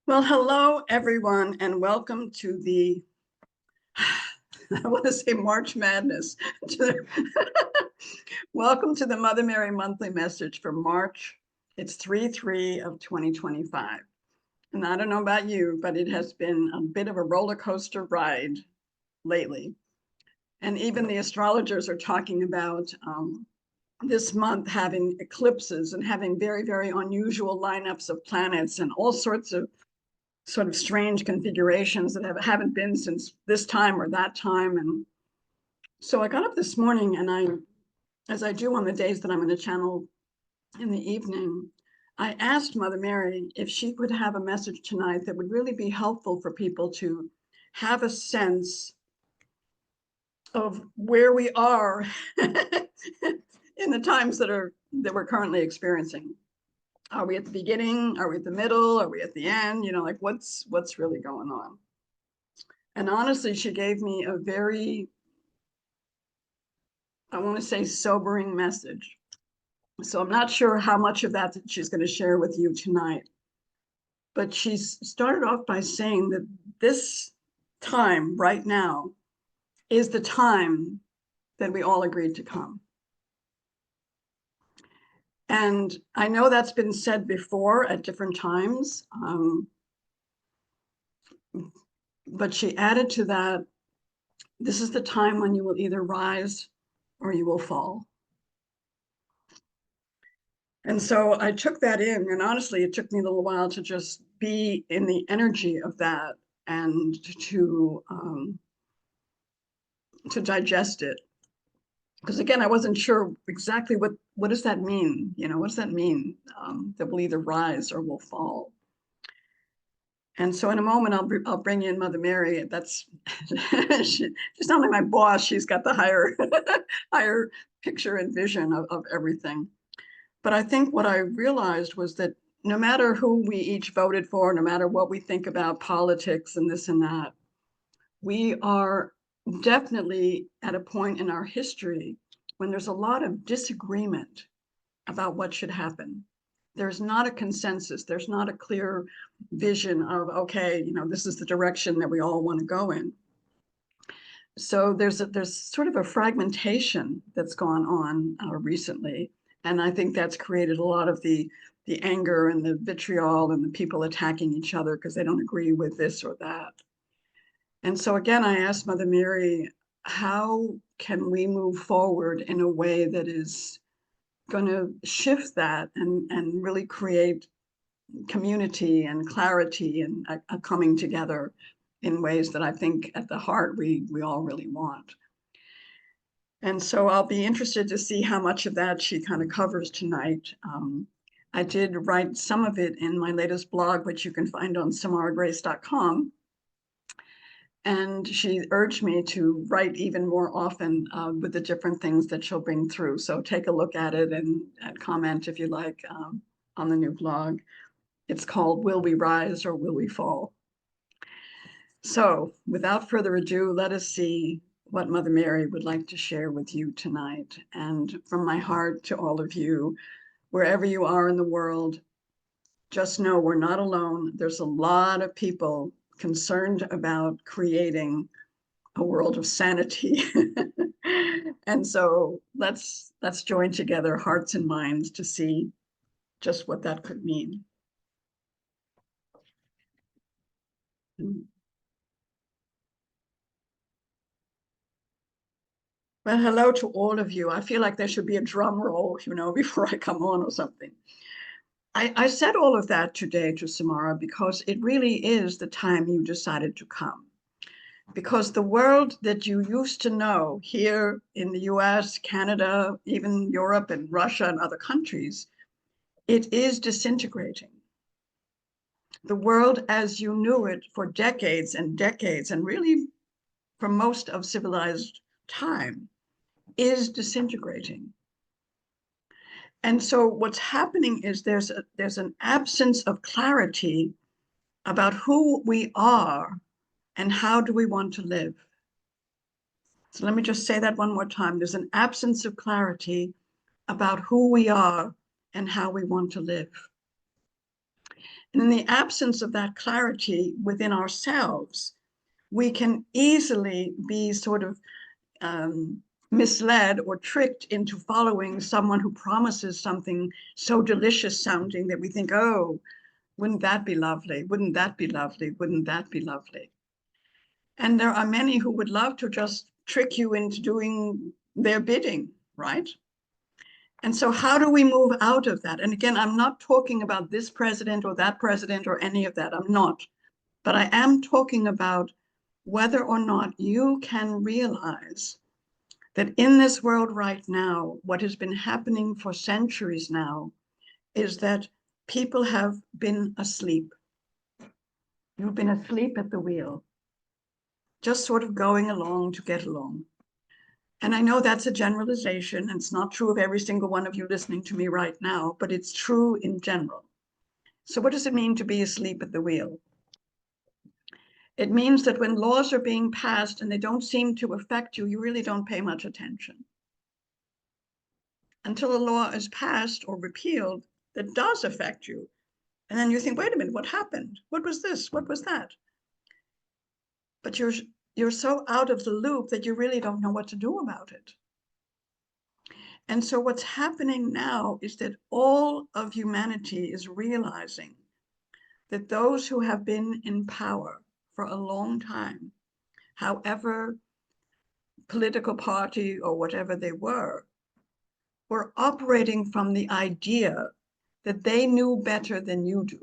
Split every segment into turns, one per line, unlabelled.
Well, hello, everyone, and welcome to the, I want to say March Madness. Welcome to the Mother Mary Monthly Message for March. It's 3/3 of 2025. And I don't know about you, but it has been a bit of a roller coaster ride lately. And even the astrologers are talking about this month having eclipses and having very, very unusual lineups of planets and all sorts of sort of strange configurations that haven't been since this time or that time. And so I got up this morning and as I do on the days that I'm in the channel in the evening, I asked Mother Mary if she could have a message tonight that would really be helpful for people to have a sense of where we are in the times that we're currently experiencing. Are we at the beginning? Are we at the middle? Are we at the end? Like what's really going on? And honestly, she gave me a very, I want to say, sobering message. So I'm not sure how much of that she's going to share with you tonight. But she started off by saying that this time right now is the time that we all agreed to come. And I know that's been said before at different times. But she added to that, this is the time when you will either rise or you will fall. And so I took that in, and honestly, it took me a little while to just be in the energy of that and to digest it. Because again, I wasn't sure exactly what does that mean? What does that mean? That we'll either rise or we'll fall. And so in a moment, I'll bring in Mother Mary. That's she's not only my boss; she's got the higher picture and vision of everything. But I think what I realized was that no matter who we each voted for, no matter what we think about politics and this and that, we are definitely at a point in our history when there's a lot of disagreement about what should happen. There's not a consensus. There's not a clear vision of, okay, this is the direction that we all want to go in. So there's sort of a fragmentation that's gone on recently. And I think that's created a lot of the anger and the vitriol and the people attacking each other because they don't agree with this or that. And so again, I asked Mother Mary, how can we move forward in a way that is going to shift that and really create community and clarity and a coming together in ways that I think at the heart we all really want. And so I'll be interested to see how much of that she kind of covers tonight. I did write some of it in my latest blog, which you can find on samaragrace.com. And she urged me to write even more often with the different things that she'll bring through. So take a look at it and comment if you like on the new blog. It's called Will We Rise or Will We Fall? So without further ado, let us see what Mother Mary would like to share with you tonight. And from my heart to all of you, wherever you are in the world, just know we're not alone. There's a lot of people concerned about creating a world of sanity. And so let's join together hearts and minds to see just what that could mean. Well, hello to all of you. I feel like there should be a drum roll, before I come on or something. I said all of that today to Samara because it really is the time you decided to come. Because the world that you used to know here in the US, Canada, even Europe and Russia and other countries, it is disintegrating. The world as you knew it for decades and decades, and really for most of civilized time, is disintegrating. And so what's happening is there's an absence of clarity about who we are and how do we want to live. So let me just say that one more time. There's an absence of clarity about who we are and how we want to live. And in the absence of that clarity within ourselves, we can easily be sort of misled or tricked into following someone who promises something so delicious sounding that we think, oh, wouldn't that be lovely? Wouldn't that be lovely? Wouldn't that be lovely? And there are many who would love to just trick you into doing their bidding, right? And so how do we move out of that? And again, I'm not talking about this president or that president or any of that. I'm not. But I am talking about whether or not you can realize that in this world right now, what has been happening for centuries now is that people have been asleep. You've been asleep at the wheel, just sort of going along to get along. And I know that's a generalization, and it's not true of every single one of you listening to me right now, but it's true in general. So what does it mean to be asleep at the wheel? It means that when laws are being passed and they don't seem to affect you, you really don't pay much attention. Until a law is passed or repealed that does affect you. And then you think, wait a minute, what happened? What was this? What was that? But you're so out of the loop that you really don't know what to do about it. And so what's happening now is that all of humanity is realizing that those who have been in power for a long time, however political party or whatever they were operating from the idea that they knew better than you do.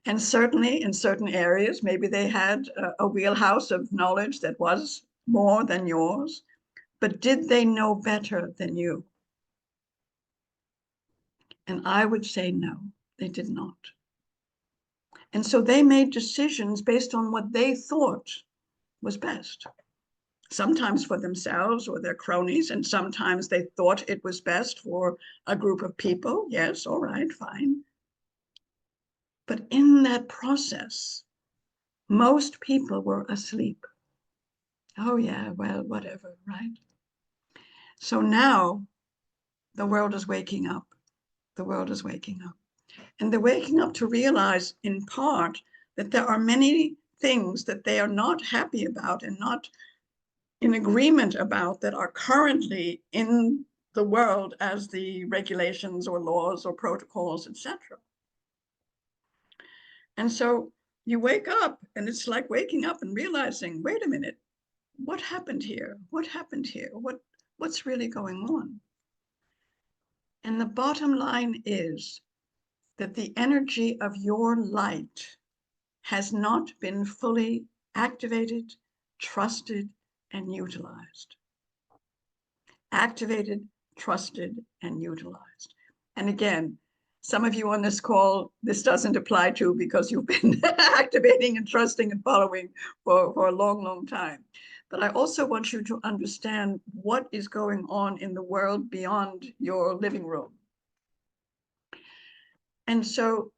And certainly in certain areas, maybe they had a wheelhouse of knowledge that was more than yours, but did they know better than you? And I would say no, they did not. And so they made decisions based on what they thought was best. Sometimes for themselves or their cronies, and sometimes they thought it was best for a group of people. Yes, all right, fine. But in that process, most people were asleep. Oh yeah, well, whatever, right? So now the world is waking up. The world is waking up. And they're waking up to realize, in part, that there are many things that they are not happy about and not in agreement about that are currently in the world as the regulations or laws or protocols, etc. And so you wake up, and it's like waking up and realizing, wait a minute, what happened here? What happened here? What's really going on? And the bottom line is that the energy of your light has not been fully activated, trusted, and utilized. Activated, trusted, and utilized. And again, some of you on this call, this doesn't apply to because you've been activating and trusting and following for a long, long time. But I also want you to understand what is going on in the world beyond your living room. And so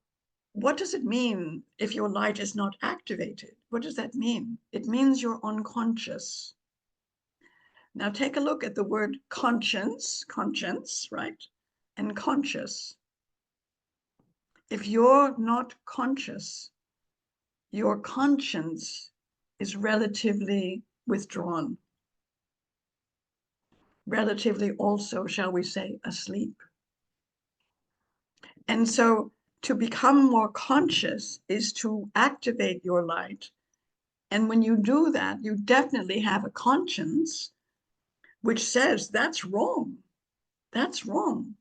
what does it mean if your light is not activated? What does that mean? It means you're unconscious. Now take a look at the word conscience, right? And conscious. If you're not conscious, your conscience is relatively withdrawn. Relatively also, shall we say, asleep. And so to become more conscious is to activate your light. And when you do that, you definitely have a conscience which says that's wrong. That's wrong.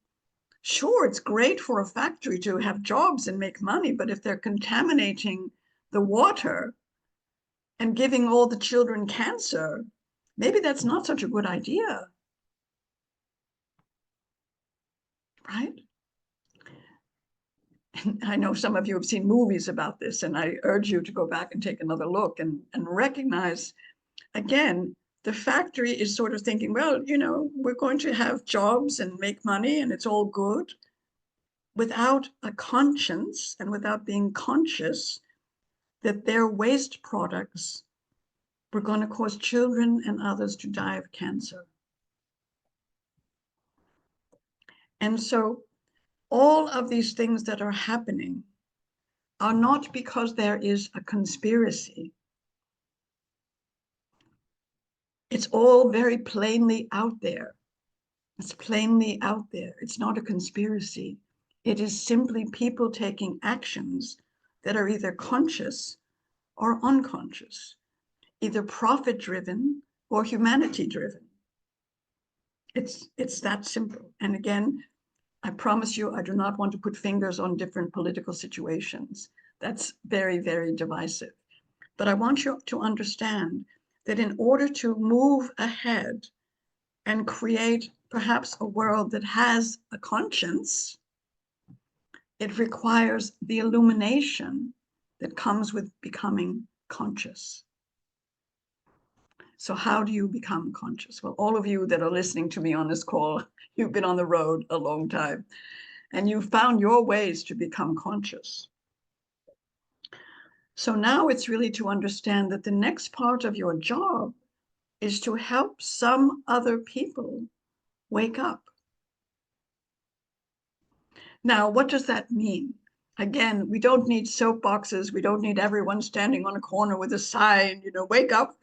Sure, it's great for a factory to have jobs and make money, but if they're contaminating the water and giving all the children cancer, maybe that's not such a good idea, right? And I know some of you have seen movies about this, and I urge you to go back and take another look and recognize, again, the factory is sort of thinking, well, you know, we're going to have jobs and make money and it's all good, without a conscience and without being conscious that their waste products were going to cause children and others to die of cancer. And so all of these things that are happening are not because there is a conspiracy. It's all very plainly out there. It's plainly out there. It's not a conspiracy. It is simply people taking actions that are either conscious or unconscious, either profit-driven or humanity-driven. It's that simple. And again, I promise you, I do not want to put fingers on different political situations. That's very, very divisive. But I want you to understand that in order to move ahead and create perhaps a world that has a conscience, it requires the illumination that comes with becoming conscious. So how do you become conscious? Well, all of you that are listening to me on this call, you've been on the road a long time, and you've found your ways to become conscious. So now it's really to understand that the next part of your job is to help some other people wake up. Now, what does that mean? Again, we don't need soapboxes. We don't need everyone standing on a corner with a sign, wake up.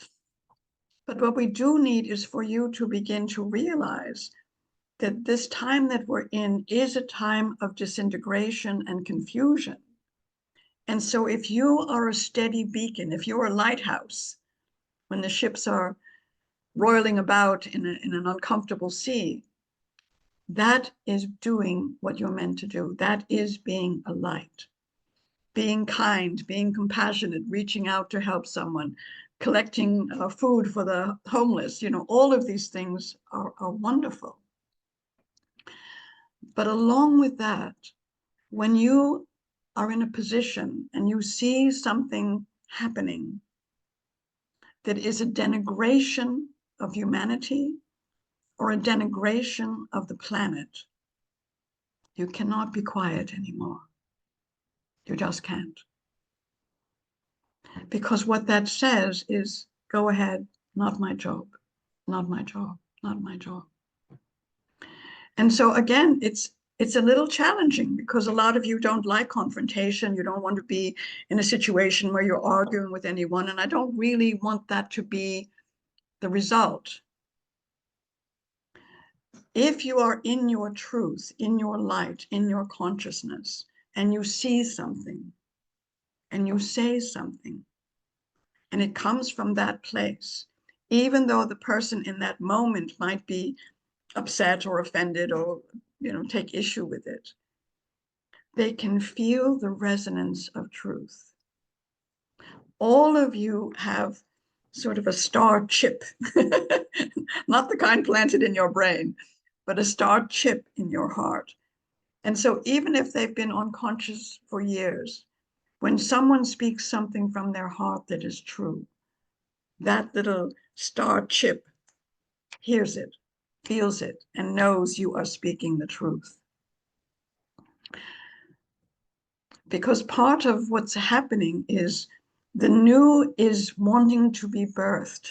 But what we do need is for you to begin to realize that this time that we're in is a time of disintegration and confusion. And so if you are a steady beacon, if you're a lighthouse, when the ships are roiling about in an uncomfortable sea, that is doing what you're meant to do. That is being a light, being kind, being compassionate, reaching out to help someone, collecting food for the homeless. All of these things are wonderful. But along with that, when you are in a position and you see something happening that is a denigration of humanity or a denigration of the planet, you cannot be quiet anymore. You just can't. Because what that says is, go ahead, not my job, not my job, not my job. And so again, it's a little challenging because a lot of you don't like confrontation. You don't want to be in a situation where you're arguing with anyone. And I don't really want that to be the result. If you are in your truth, in your light, in your consciousness, and you see something, and you say something, and it comes from that place, even though the person in that moment might be upset or offended or take issue with it, they can feel the resonance of truth. All of you have sort of a star chip, not the kind planted in your brain, but a star chip in your heart. And so even if they've been unconscious for years, when someone speaks something from their heart that is true, that little star chip hears it, feels it, and knows you are speaking the truth. Because part of what's happening is the new is wanting to be birthed,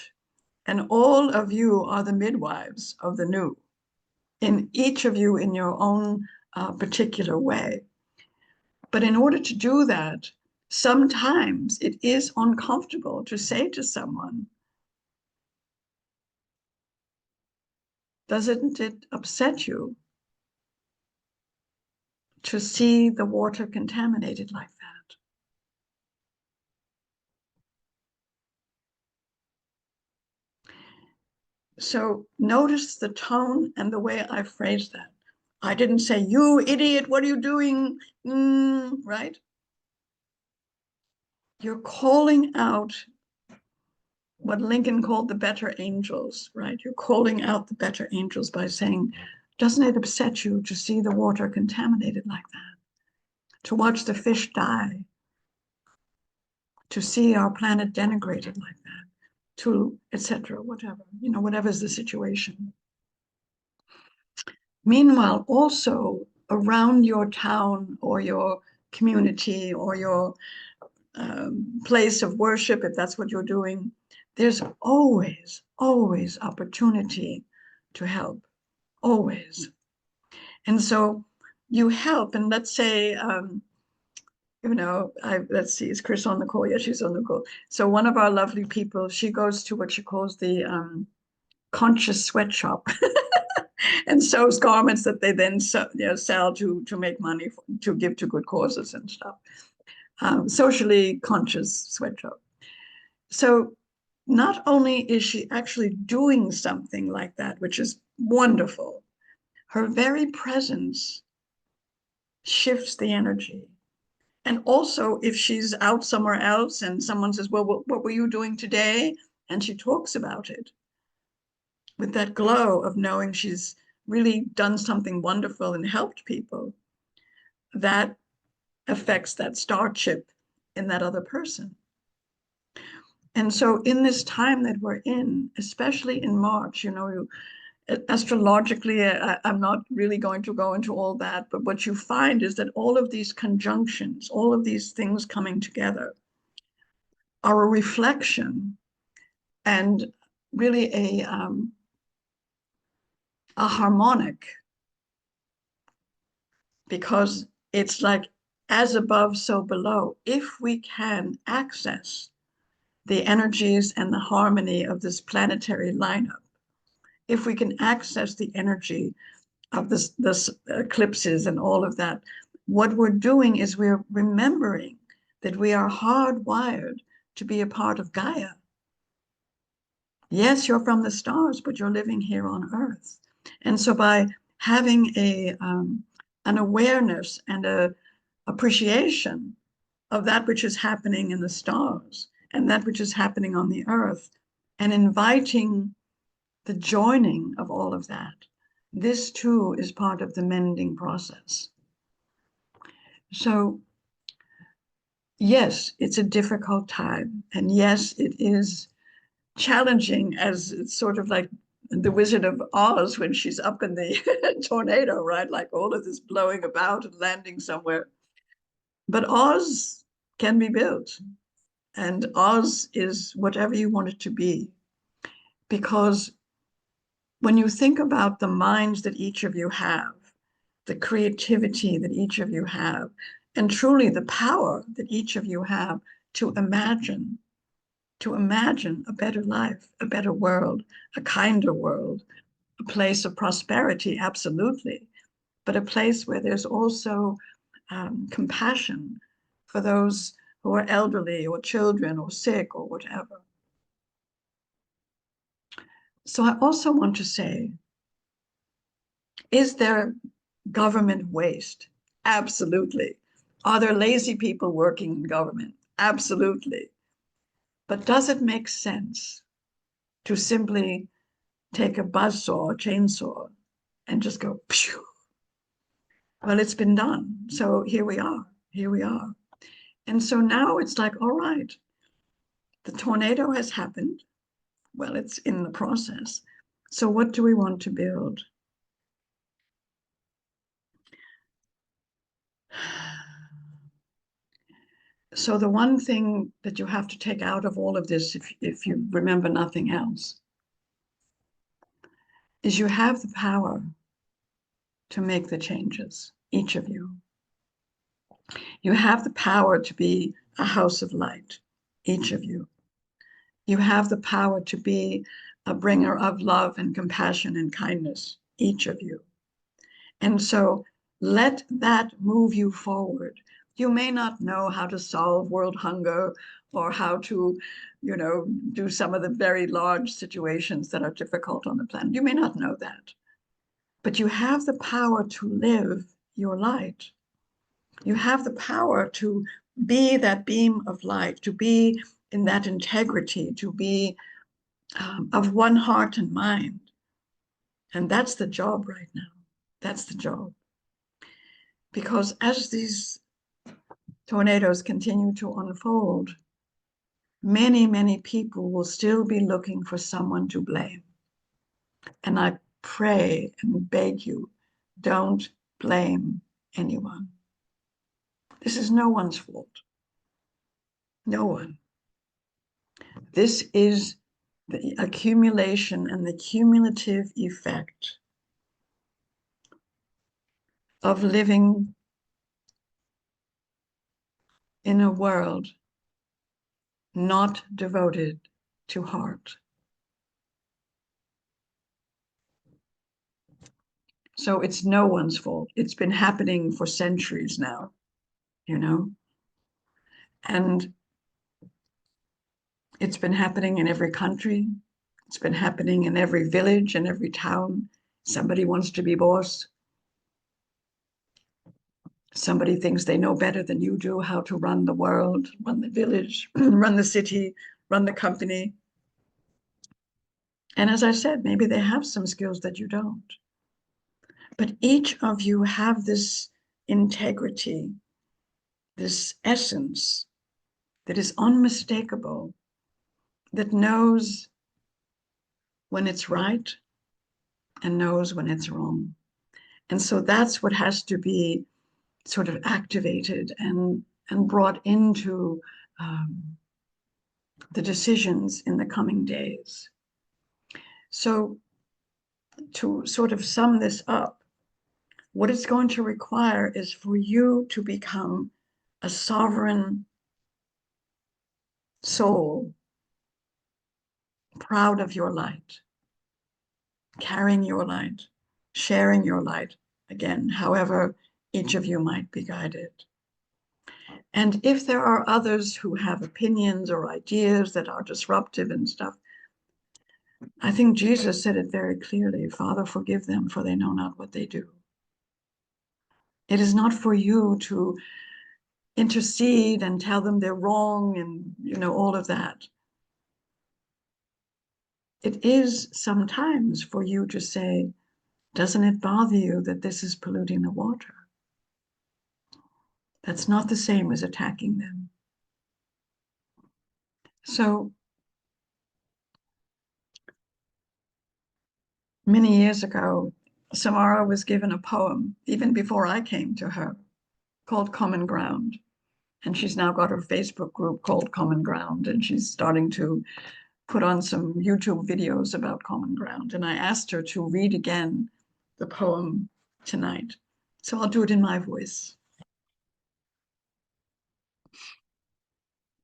and all of you are the midwives of the new, in each of you in your own particular way. But in order to do that, sometimes it is uncomfortable to say to someone, doesn't it upset you to see the water contaminated like that? So notice the tone and the way I phrased that. I didn't say, you idiot, what are you doing? Right? You're calling out what Lincoln called the better angels, right? You're calling out the better angels by saying, doesn't it upset you to see the water contaminated like that? To watch the fish die? To see our planet denigrated like that? To etc., whatever, whatever's the situation. Meanwhile, also around your town or your community or your place of worship, if that's what you're doing, there's always, always opportunity to help, always. And so you help, and let's say, let's see, is Chris on the call? Yeah, she's on the call. So one of our lovely people, she goes to what she calls the conscious sweatshop and sews garments that they then sell to make money to give to good causes and stuff. Socially conscious sweatshop. So not only is she actually doing something like that, which is wonderful, her very presence shifts the energy. And also, if she's out somewhere else and someone says, well, what were you doing today? And she talks about it with that glow of knowing she's really done something wonderful and helped people, that affects that star chip in that other person. And so in this time that we're in, especially in March, astrologically, I'm not really going to go into all that, but what you find is that all of these conjunctions, all of these things coming together are a reflection and really a harmonic, because it's like as above, so below. If we can access the energies and the harmony of this planetary lineup, if we can access the energy of this eclipses and all of that, what we're doing is we're remembering that we are hardwired to be a part of Gaia. Yes, you're from the stars, but you're living here on Earth. And so by having an awareness and a appreciation of that which is happening in the stars and that which is happening on the Earth, and inviting the joining of all of that, this too is part of the mending process. So yes, it's a difficult time. And yes, it is challenging, as it's sort of like the Wizard of Oz when she's up in the tornado, right? Like all of this blowing about and landing somewhere. But Oz can be built. And Oz is whatever you want it to be. Because when you think about the minds that each of you have, the creativity that each of you have, and truly the power that each of you have to imagine a better life, a better world, a kinder world, a place of prosperity, absolutely, but a place where there's also compassion for those who are elderly or children or sick or whatever. So I also want to say, is there government waste? Absolutely. Are there lazy people working in government? Absolutely. But does it make sense to simply take a buzzsaw or chainsaw and just go, phew? Well, it's been done. So here we are. Here we are. And so now it's like, all right, the tornado has happened. Well, it's in the process. So what do we want to build? So the one thing that you have to take out of all of this, if you remember nothing else, is you have the power to make the changes, each of you. You have the power to be a house of light, each of you. You have the power to be a bringer of love and compassion and kindness, each of you. And so let that move you forward. You may not know how to solve world hunger or how to, do some of the very large situations that are difficult on the planet. You may not know that, but you have the power to live your light. You have the power to be that beam of light, to be in that integrity, to be of one heart and mind. And that's the job right now. That's the job. Because as these tornadoes continue to unfold, many, many people will still be looking for someone to blame. And I pray and beg you, don't blame anyone. This is no one's fault. No one. This is the accumulation and the cumulative effect of living in a world not devoted to heart. So it's no one's fault. It's been happening for centuries now, you know, and it's been happening in every country. It's been happening in every village and every town. Somebody wants to be boss. Somebody thinks they know better than you do how to run the world, run the village, run the city, run the company. And as I said, maybe they have some skills that you don't. But each of you have this integrity, this essence that is unmistakable, that knows when it's right and knows when it's wrong. And so that's what has to be sort of activated and brought into the decisions in the coming days. So to sort of sum this up, what it's going to require is for you to become a sovereign soul, proud of your light, carrying your light, sharing your light, again, however each of you might be guided. And if there are others who have opinions or ideas that are disruptive and stuff, I think Jesus said it very clearly, Father, forgive them, for they know not what they do. It is not for you to intercede and tell them they're wrong and, you know, all of that. It is sometimes for you to say, doesn't it bother you that this is polluting the water? That's not the same as attacking them. So many years ago, Samara was given a poem, even before I came to her, called Common Ground. And she's now got her Facebook group called Common Ground, and she's starting to put on some YouTube videos about Common Ground. And I asked her to read again the poem tonight. So I'll do it in my voice.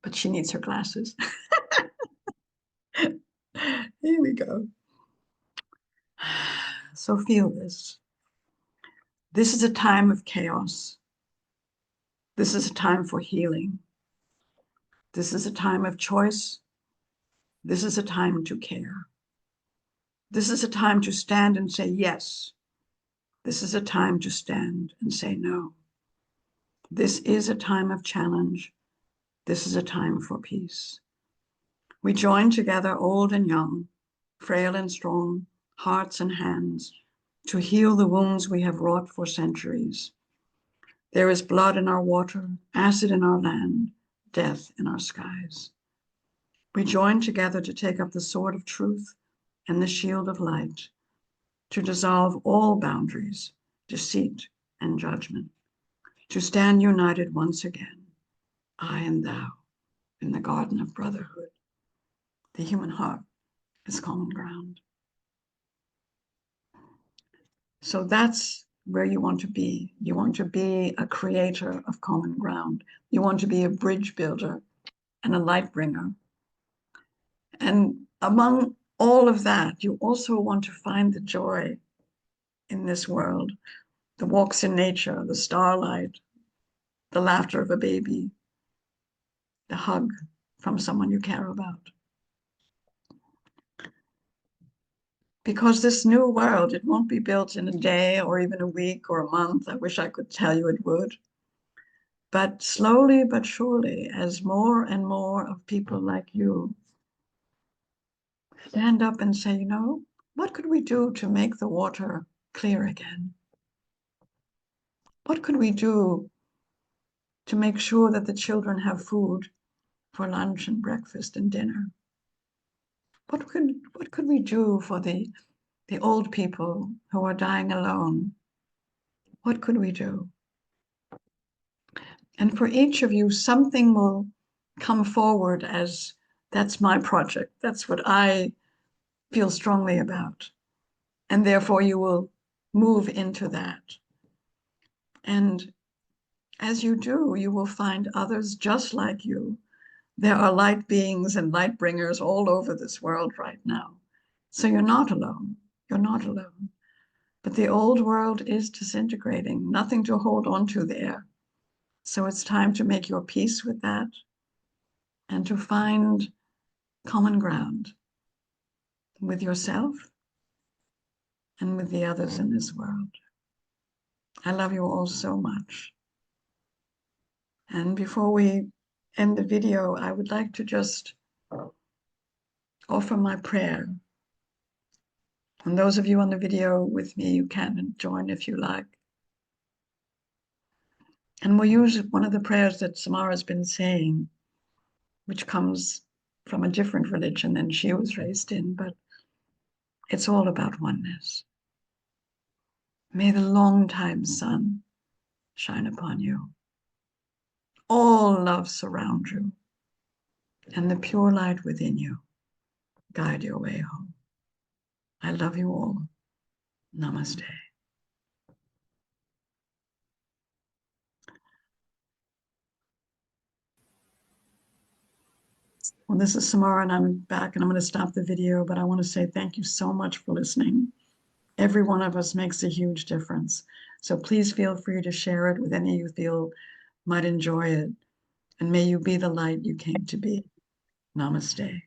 But she needs her glasses. Here we go. So feel this. This is a time of chaos. This is a time for healing. This is a time of choice. This is a time to care. This is a time to stand and say yes. This is a time to stand and say no. This is a time of challenge. This is a time for peace. We join together, old and young, frail and strong, hearts and hands, to heal the wounds we have wrought for centuries. There is blood in our water, acid in our land, death in our skies. We join together to take up the sword of truth and the shield of light, to dissolve all boundaries, deceit, and judgment, to stand united once again, I and thou, in the garden of brotherhood. The human heart is common ground. So that's where you want to be. You want to be a creator of common ground. You want to be a bridge builder and a light bringer. And among all of that, you also want to find the joy in this world, the walks in nature, the starlight, the laughter of a baby, the hug from someone you care about. Because this new world, it won't be built in a day or even a week or a month. I wish I could tell you it would. But slowly but surely, as more and more of people like you stand up and say, you know, what could we do to make the water clear again? What could we do to make sure that the children have food for lunch and breakfast and dinner? What could we do for the old people who are dying alone? What could we do? And for each of you, something will come forward as that's my project. That's what I feel strongly about. And therefore you will move into that. And as you do, you will find others just like you. There are light beings and light bringers all over this world right now. So you're not alone. You're not alone. But the old world is disintegrating, nothing to hold on to there. So it's time to make your peace with that and to find common ground with yourself and with the others in this world. I love you all so much. And before we end the video, I would like to just offer my prayer. And those of you on the video with me, you can join if you like. And we'll use one of the prayers that Samara's been saying, which comes from a different religion than she was raised in, but it's all about oneness. May the long-time sun shine upon you. All love surround you, and the pure light within you guide your way home. I love you all. Namaste. Well, this is Samara, and I'm back, and I'm going to stop the video, but I want to say thank you so much for listening. Every one of us makes a huge difference. So please feel free to share it with any you feel might enjoy it. And may you be the light you came to be. Namaste.